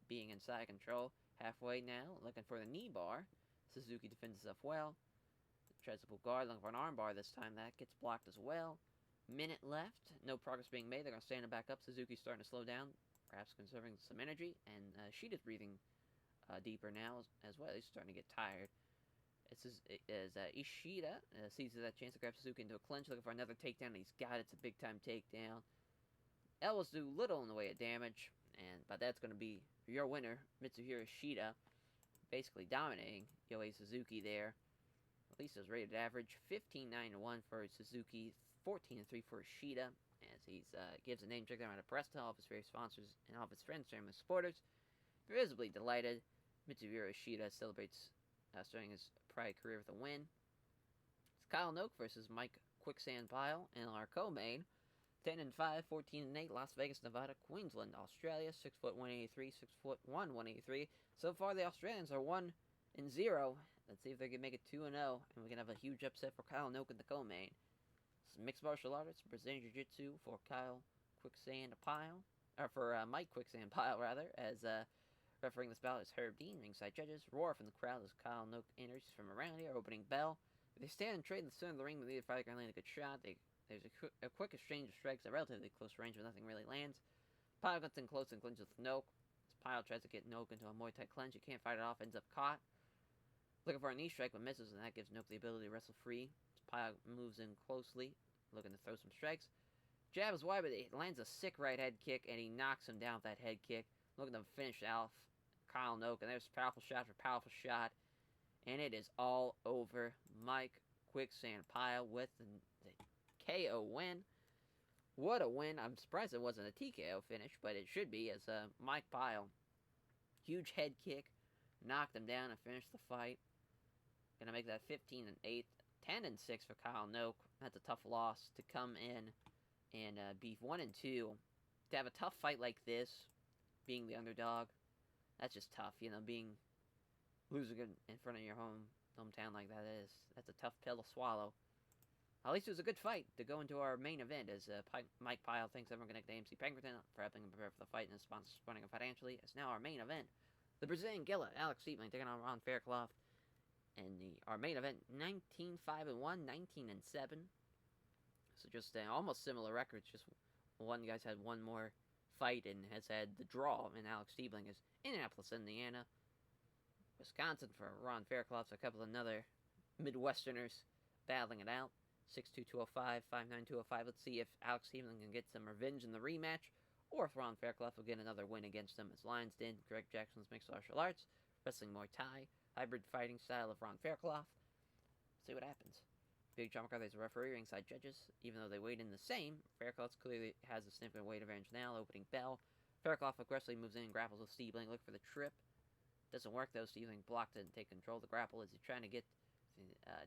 being in side control. Halfway now, looking for the knee bar. Suzuki defends himself well. Tries to pull guard, looking for an arm bar this time. That gets blocked as well. Minute left. No progress being made. They're going to stand him back up. Suzuki's starting to slow down, perhaps conserving some energy. And Ishida's breathing deeper now as well. He's starting to get tired. Ishida seizes that chance to grab Suzuki into a clinch, looking for another takedown. He's got it. It's a big-time takedown. Elbows do little in the way of damage. But that's going to be your winner, Mitsuhiro Ishida, basically dominating Yohei Suzuki there. At least his rated average, 15-9-1 for Suzuki, 14-3 for Ishida, as he gives a name check down at press to all of his various sponsors and all of his friends, family, supporters. Visibly delighted, Mitsuhiro Ishida celebrates starting his prior career with a win. It's Kyle Noak versus Mike Quicksand Pyle in our co-main. 10-5, 14-8, Las Vegas, Nevada, Queensland, Australia, 6'1", 183, 6'1", 183. So far, the Australians are 1-0. Let's see if they can make it 2-0, and we can have a huge upset for Kyle Noak in the co-main. Mixed martial arts, Brazilian Jiu-Jitsu for Kyle Quicksand Pyle, or for Mike Quicksand Pyle rather, as refereeing this bout is Herb Dean. Ringside judges roar from the crowd as Kyle Noak enters from around here, opening bell. They stand and trade in the center of the ring, but neither fighter can land a good shot. There's a quick exchange of strikes at relatively close range, but nothing really lands. Pyle gets in close and clinches with Noak. As Pyle tries to get Noak into a Muay Thai clinch, he can't fight it off, ends up caught. Looking for a knee strike, but misses, and that gives Noak the ability to wrestle free. As Pyle moves in closely, looking to throw some strikes. Jab is wide, but it lands a sick right head kick, and he knocks him down with that head kick. Looking to finish off Kyle Noak, and there's powerful shot for powerful shot. And it is all over. Mike Quicksand Pyle with the KO win. What a win. I'm surprised it wasn't a TKO finish, but it should be, as Mike Pyle, huge head kick, knocked him down and finished the fight. Gonna make that 15-8, 10-6 for Kyle Noak. That's a tough loss to come in and be 1-2. To have a tough fight like this, being the underdog, that's just tough. You know, losing in front of your hometown like that's a tough pill to swallow. At least it was a good fight to go into our main event, as Mike Pyle thanks everyone connected to AMC Pinkerton for helping him prepare for the fight and sponsors supporting him financially. It's now our main event. The Brazilian Guilla, Alex Stiebling, taking on Ron Faircloth. And our main event, 19-5-1, 19-7. So just almost similar records, just one guy's had one more fight and has had the draw in Alex Stiebling is Indianapolis, Indiana. Wisconsin for Ron Faircloth, a couple of other Midwesterners battling it out. 6'2", 205, 5'9", 205. Let's see if Alex Stiebling can get some revenge in the rematch, or if Ron Faircloth will get another win against him, as Lyons did. Greg Jackson's mixed martial arts, wrestling Muay Thai, hybrid fighting style of Ron Faircloth. See what happens. Big John McCarthy is a referee, ringside judges. Even though they weighed in the same, Faircloth clearly has a significant weight advantage now. Opening bell. Faircloth aggressively moves in and grapples with Stiebling. Look for the trip. Doesn't work though. Stiebling blocked it and take control of the grapple as he's trying to get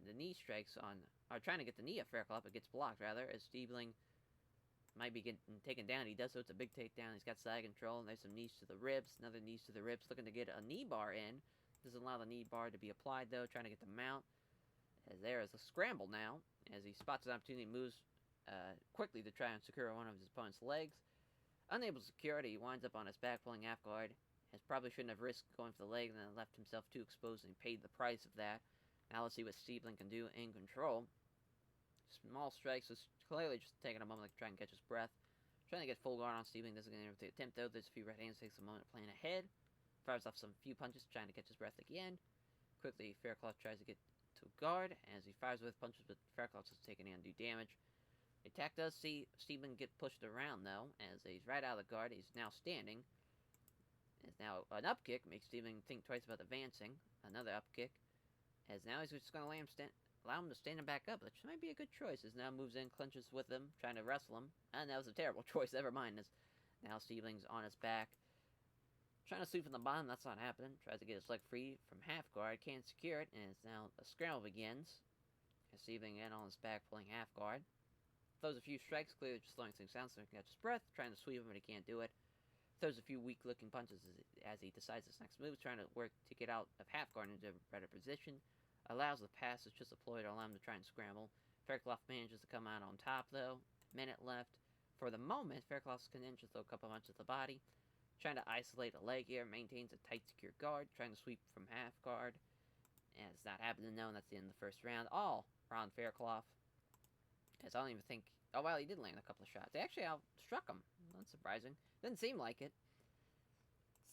the knee strikes on, or trying to get the knee of Faircloth, but gets blocked rather, as Stiebling might be getting taken down. He does so. It's a big takedown. He's got side control, and there's some knees to the ribs. Another knees to the ribs. Looking to get a knee bar in. Doesn't allow the knee bar to be applied though. Trying to get the mount. As there is a scramble now, as he spots an opportunity, moves quickly to try and secure one of his opponent's legs. Unable to secure it, he winds up on his back, pulling half guard. As probably shouldn't have risked going for the leg, and then left himself too exposed and paid the price of that. Now let's see what Stiebling can do in control. Small strikes, was clearly just taking a moment to try and catch his breath. Trying to get full guard on Stiebling, doesn't get anything to attempt though. There's a few right hands, takes a moment to plan ahead. Fires off some few punches, trying to catch his breath again. Quickly, Faircloth tries to get to guard as he fires with punches, but Faircloth is taking undue damage. The attack does see Stiebling get pushed around though, as he's right out of the guard. He's now standing. As now an up kick makes Stiebling think twice about advancing. Another up kick. As now he's just going to allow him to stand him back up, which might be a good choice. As now moves in, clinches with him, trying to wrestle him. And that was a terrible choice, never mind. As now Stiebling's on his back. Trying to sweep from the bottom, that's not happening. Tries to get his leg free from half guard, can't secure it, and it's now a scramble begins. As Stiebling again on his back, pulling half guard. Throws a few strikes, clearly just slowing things down so he can catch his breath. Trying to sweep him, but he can't do it. Throws a few weak-looking punches as he decides his next move, trying to work to get out of half guard into a better position. Allows the pass to just deploy to allow him to try and scramble. Faircloth manages to come out on top, though. Minute left. For the moment, Faircloth can then just throw a couple punches to the body. Trying to isolate a leg here, maintains a tight, secure guard. Trying to sweep from half guard. And it's not happening, though, and that's the end of the first round. All Ron Faircloth. As I don't even think... Oh, well, he did land a couple of shots. They actually outstruck him. Not surprising. Didn't seem like it.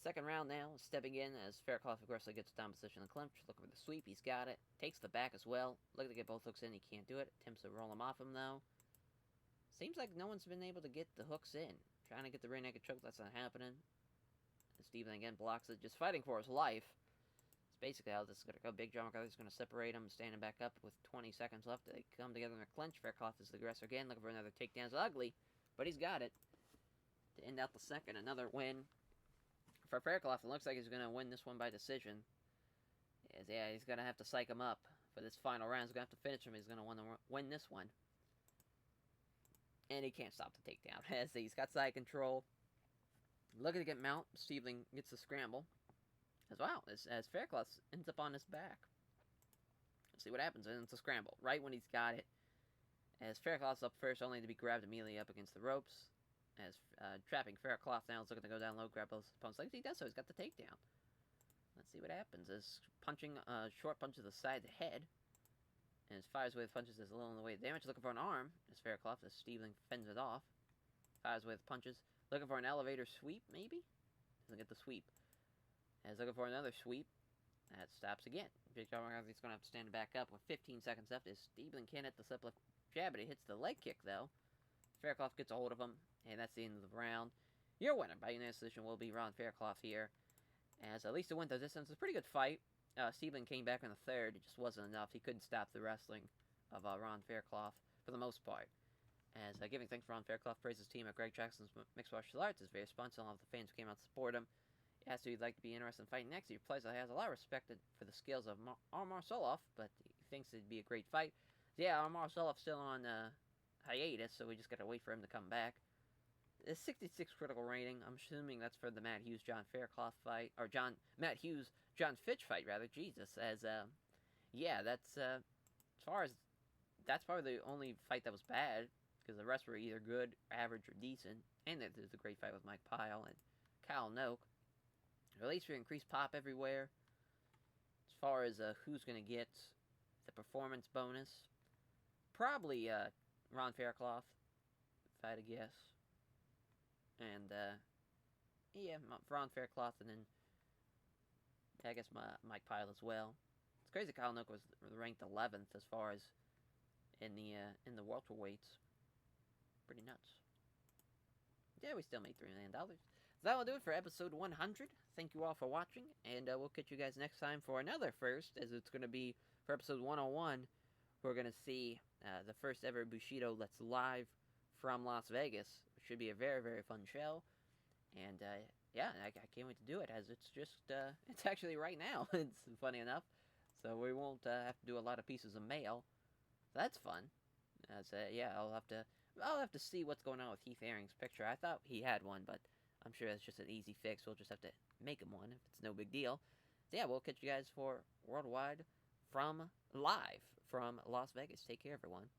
Second round now, stepping in as Faircloth aggressively gets down position in the clinch. Looking for the sweep, he's got it. Takes the back as well. Looking to get both hooks in, he can't do it. Attempts to roll him off him, though. Seems like no one's been able to get the hooks in. Trying to get the rear naked choke, that's not happening. And Stiebling again blocks it, just fighting for his life. It's basically how this is going to go. Big John McCarthy's going to separate him, standing back up with 20 seconds left. They come together in a clinch. Faircloth is the aggressor again, looking for another takedown. It's ugly, but he's got it. To end out the second, another win for Faircloth. It looks like he's going to win this one by decision. Yeah, he's going to have to psych him up for this final round. He's going to have to finish him. He's going to win this one. And he can't stop the takedown, as he's got side control. Looking to get mount. Stiebling gets the scramble. As well, as Faircloth ends up on his back. Let's see what happens, and it's a scramble. Right when he's got it. As Faircloth's up first, only to be grabbed immediately up against the ropes. As trapping Faircloth now is looking to go down low, grab both opponent's legs. He does so. He's got the takedown. Let's see what happens. As punching short punch to the side of the head. And his fires with punches is a little in the way of damage. Looking for an arm. As Faircloth, as Stiebling fends it off. Fires with punches. Looking for an elevator sweep, maybe? Doesn't get the sweep. As looking for another sweep. That stops again. Big John McCarthy's going to have to stand back up with 15 seconds left. As Stiebling can't hit the slip left jab, but he hits the leg kick, though. Faircloth gets a hold of him. And that's the end of the round. Your winner by unanimous decision will be Ron Faircloth here. As at least to win the distance. It's a pretty good fight. Stiebling came back in the third. It just wasn't enough. He couldn't stop the wrestling of Ron Faircloth for the most part. As giving thanks for Ron Faircloth, praises his team at Greg Jackson's Mixed Martial Arts. Is very responsive. All of the fans who came out to support him. He asked if he'd like to be interested in fighting next. He replies that he has a lot of respect for the skills of Armar Soloff, but he thinks it'd be a great fight. Yeah, Armar Soloff's still on hiatus, so we just gotta wait for him to come back. The 66 critical rating. I'm assuming that's for the Matt Hughes John Faircloth fight, or Matt Hughes John Fitch fight rather. Jesus, yeah, that's as far as that's probably the only fight that was bad, because the rest were either good, average, or decent. And there's a great fight with Mike Pyle and Kyle Noak. Release for increased pop everywhere. As far as who's gonna get the performance bonus, probably Ron Faircloth, if I had to guess. And Yeah, Ron Faircloth, and then I guess Mike Pyle as well. It's crazy. Kyle Nook was ranked 11th as far as in the welterweights. Pretty nuts. Yeah, we still made $3 million. So that will do it for episode 100. Thank you all for watching, and we'll catch you guys next time for another first, as it's going to be for episode 101. We're going to see the first ever Bushido Let's Live from Las Vegas. It should be a very, very fun show. And yeah, I can't wait to do it, as it's just, it's actually right now. It's funny enough. So we won't have to do a lot of pieces of mail. So that's fun. Yeah, I'll have to see what's going on with Heath Herring's picture. I thought he had one, but I'm sure that's just an easy fix. We'll just have to make him one if it's no big deal. So yeah, we'll catch you guys for Worldwide live from Las Vegas. Take care, everyone.